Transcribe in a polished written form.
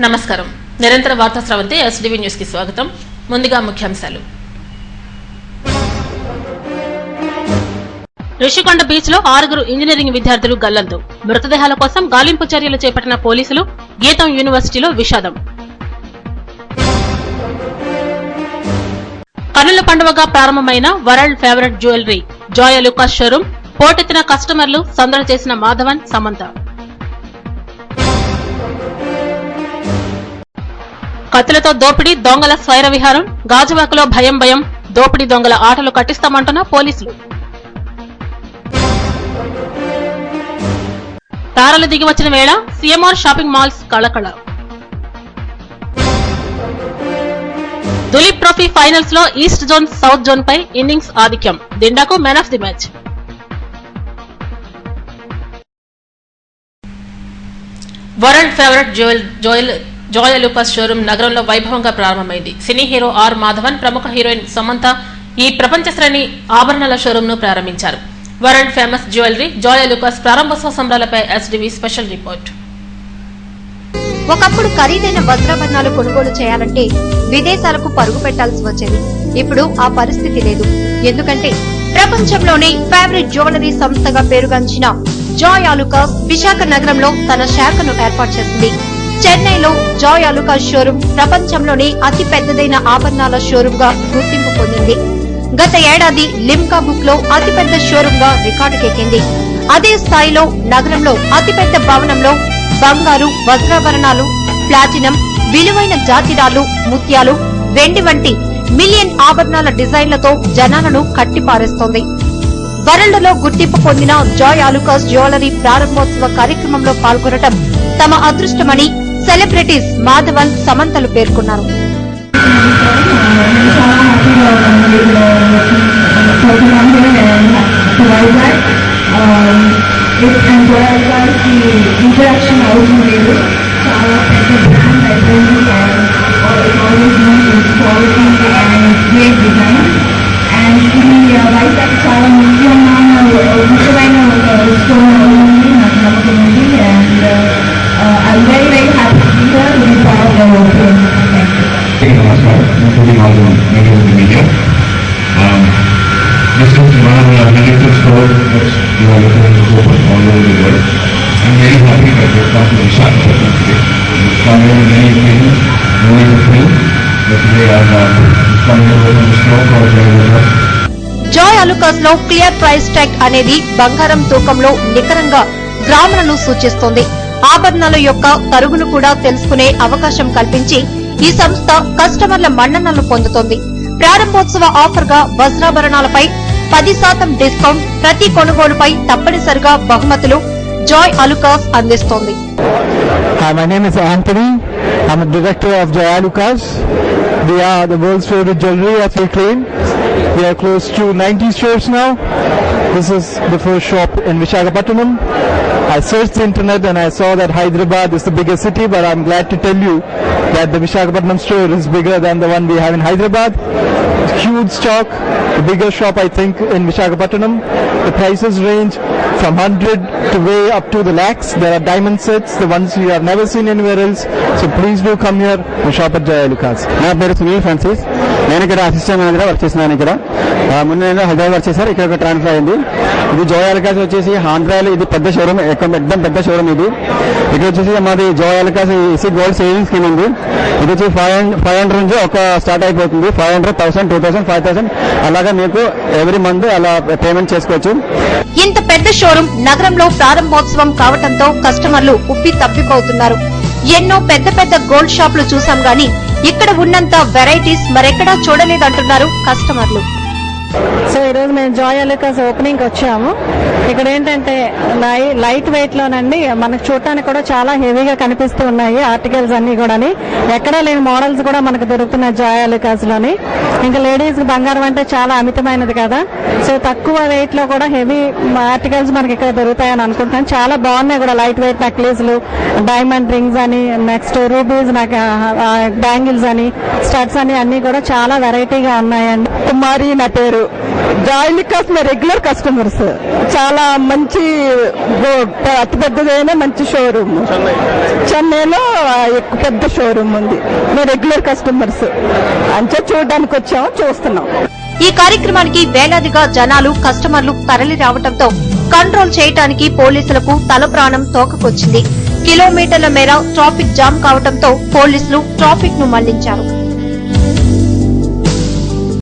నమస్కారం. నిరంతర వార్తా స్రవంతి ఎస్డివి న్యూస్ కి స్వాగతం. ముందుగా ముఖ్యాంశాలు. రిషికొండ బీచ్ లో 6 ఇంజనీరింగ్ విద్యార్థులు గల్లంతు. మృతదేహాల కోసం గాలింపు చర్యలు చేపట్టిన పోలీసులు. గీతం యూనివర్సిటీలో విషాదం. కన్నుల పండుగగా ప్రారంభమైన world favourite jewellery Joy Alukkas showroom పోటెత్తిన కస్టమర్లు, సందడి చేసిన మాధవన్, సమంత. కత్తులతో దోపిడీ, దొంగల స్వైర విహారం, గాజువాకలో భయం, దోపిడీ దొంగల ఆటలు కట్టిస్తామంటున్న పోలీసులు. తారలు దిగి వచ్చిన వేళ సిఎంఆర్ షాపింగ్ మాల్స్ కళకళ. దులీప్ ట్రోఫీ ఫైనల్స్ లో ఈస్ట్ జోన్ సౌత్ జోన్ పై ఇన్నింగ్స్ ఆధిక్యం. దిండాకు man of the match. World favourite Joy Alukkas showroom నగరంలో వైభవంగా ప్రారంభమైంది. సినీ హీరో ఆర్ మాధవన్, ప్రముఖ హీరోయిన్ సమంత ఈ ప్రపంచ శ్రేణి ఆభరణాల షోరూం ను ప్రారంభించారు. World famous jewellery Joy Alukkas ప్రారంభోత్సవ సంబరాలపై ఎస్డివి స్పెషల్ రిపోర్ట్. ఒకప్పుడు ఖరీదైన వస్త్రాభరణాలు కొనుగోలు చేయాలంటే విదేశాలకు పరుగు పెట్టాల్సి వచ్చేది. ఇప్పుడు ఆ పరిస్థితి లేదు. ఎందుకంటే ప్రపంచంలోనే ఫేవరెట్ జ్యువెలరీ సంస్థగా పేరుగాంచిన జాయ్ అలుకాస్ విశాఖ నగరంలో తన శాఖను ఏర్పాటు చేసింది. చెన్నైలో జాయ్ అలుకాస్ షోరూం ప్రపంచంలోనే అతి పెద్దదైన ఆభరణాల షోరూం గా గుర్తింపు పొందింది. గత ఏడాది లిమ్కా బుక్ లో అతిపెద్ద షోరూం గా రికార్డుకెక్కింది. అదే స్థాయిలో నగరంలో అతిపెద్ద భవనంలో బంగారు, వజ్రాభరణాలు, ప్లాటినం, విలువైన జాతిరాలు, ముత్యాలు, వెండి వంటి మిలియన్ ఆభరణాల డిజైన్లతో జనాలను కట్టిపారేస్తోంది. వరల్డ్ లో గుర్తింపు పొందిన జాయ్ అలుకాస్ జ్యువెలరీ ప్రారంభోత్సవ కార్యక్రమంలో పాల్గొనడం తమ అదృష్టమని సెలబ్రిటీస్ మాధవన్, సమంతలు పేర్కొన్నారు. I'm very happy to be here to be part of the whole thing. Thank you. Namaskar. Including all the members of the media. This is one of the negative stores which you are looking to open all over the world. I'm very happy that you've come to Visakhapatnam today. You've come here on many occasions, knowing the film, but today you've come here to open the store for Joy Alukas. Joy Alukkas లో clear price tag అనేది బంగారం తూకంలో నికరంగా గ్రాములను సూచిస్తోంది. ఆభరణాల యొక్క తరుగును కూడా తెలుసుకునే అవకాశం కల్పించి ఈ సంస్థ కస్టమర్ల మన్ననలు పొందుతోంది. ప్రారంభోత్సవ ఆఫర్ గా వజ్రాభరణాలపై 10% డిస్కౌంట్, ప్రతి కొనుగోలుపై తప్పనిసరిగా బహుమతులు జాయ్ అలుకాస్ అందిస్తోంది. Hi, my name is Anthony. I'm the director of Joy Alukas. We are the world's favorite jewelry, as we claim. We are close to 90 stores now. This is the first shop in Visakhapatnam. I searched the internet and I saw that Hyderabad is the biggest city, but I'm glad to tell you that the Visakhapatnam store is bigger than the one we have in Hyderabad. Huge stock, the biggest shop I think in Visakhapatnam. The prices range from 100 to way up to the lakhs. There are diamond sets, the ones you have never seen anywhere else. So please do come here and shop at Joy Alukas. నా పేరు Sunil Francis. నేను ఇక్కడ assistant manager work చేస్తున్నాను. ఇక్కడ ముందు నేను Hyderabad work చేశారు, ఇక్కడ ట్రాన్స్ఫర్ అయింది. ఇది జాయ్ అలుకాస్ వచ్చేసి ఆంధ్రాలో ఇది పెద్ద షోరూమ్, एकदम పెద్ద షోరూమ్. ఇది ఇక్కడ వచ్చేసి మాది Joy Alukkas EC gold saving scheme ఉంది. ఇది వచ్చి 500 నుంచి ఒక స్టార్ట్ అయిపోతుంది. 500, 1000, 2000, 5000 అలాగా మీకు ఎవ్రీ మంత్ అలా పేమెంట్ చేసుకోవచ్చు. ఇంత పెద్ద షోరూం నగరంలో ప్రారంభోత్సవం కావడంతో కస్టమర్లు ఉప్పి తప్పిపోతున్నారు. ఎన్నో పెద్ద గోల్డ్ షాపులు చూసాం గానీ ఇక్కడ ఉన్నంత వెరైటీస్ మరెక్కడా చూడలేదంటున్నారు కస్టమర్లు. సో ఈరోజు మేము జాయ్ అలుకాస్ ఓపెనింగ్ వచ్చాము. ఇక్కడ ఏంటంటే లైట్ వెయిట్ లోనండి, మనకు చూడటానికి కూడా చాలా హెవీగా కనిపిస్తూ ఉన్నాయి ఆర్టికల్స్ అన్ని కూడా. ఎక్కడా లేని మోడల్స్ కూడా మనకు దొరుకుతున్నాయి జాయ్ అలుకాస్ లోని. ఇంకా లేడీస్ బంగారం అంటే చాలా అమితమైనది కదా, సో తక్కువ వెయిట్ లో కూడా హెవీ ఆర్టికల్స్ మనకి ఇక్కడ దొరుకుతాయని అనుకుంటున్నాను. చాలా బాగున్నాయి కూడా, లైట్ వెయిట్ నెక్లెస్లు, డైమండ్ రింగ్స్ అని, నెక్స్ట్ రూబీస్, బ్యాంగిల్స్ అని, స్టడ్స్ అని అన్ని కూడా చాలా వెరైటీగా ఉన్నాయండి. కుమారి నా పేరు. జాయిలికాస్ మా రెగ్యులర్ కస్టమర్స్. చాలా మంచి అతి పెద్దదైన మంచి షోరూమ్ చెన్నైలో పెద్ద షోరూమ్ ఉంది. మా రెగ్యులర్ కస్టమర్స్ అంచే చూడడానికి వచ్చాము, చూస్తున్నాం. ఈ కార్యక్రమానికి వేలాదిగా జనాలు కస్టమర్లు తరలి రావడంతో కంట్రోల్ చేయడానికి పోలీసులకు తల ప్రాణం తోకకొచ్చింది. కిలోమీటర్ల మేర ట్రాఫిక్ జామ్ కావడంతో పోలీసులు ట్రాఫిక్ ను మళ్లించారు.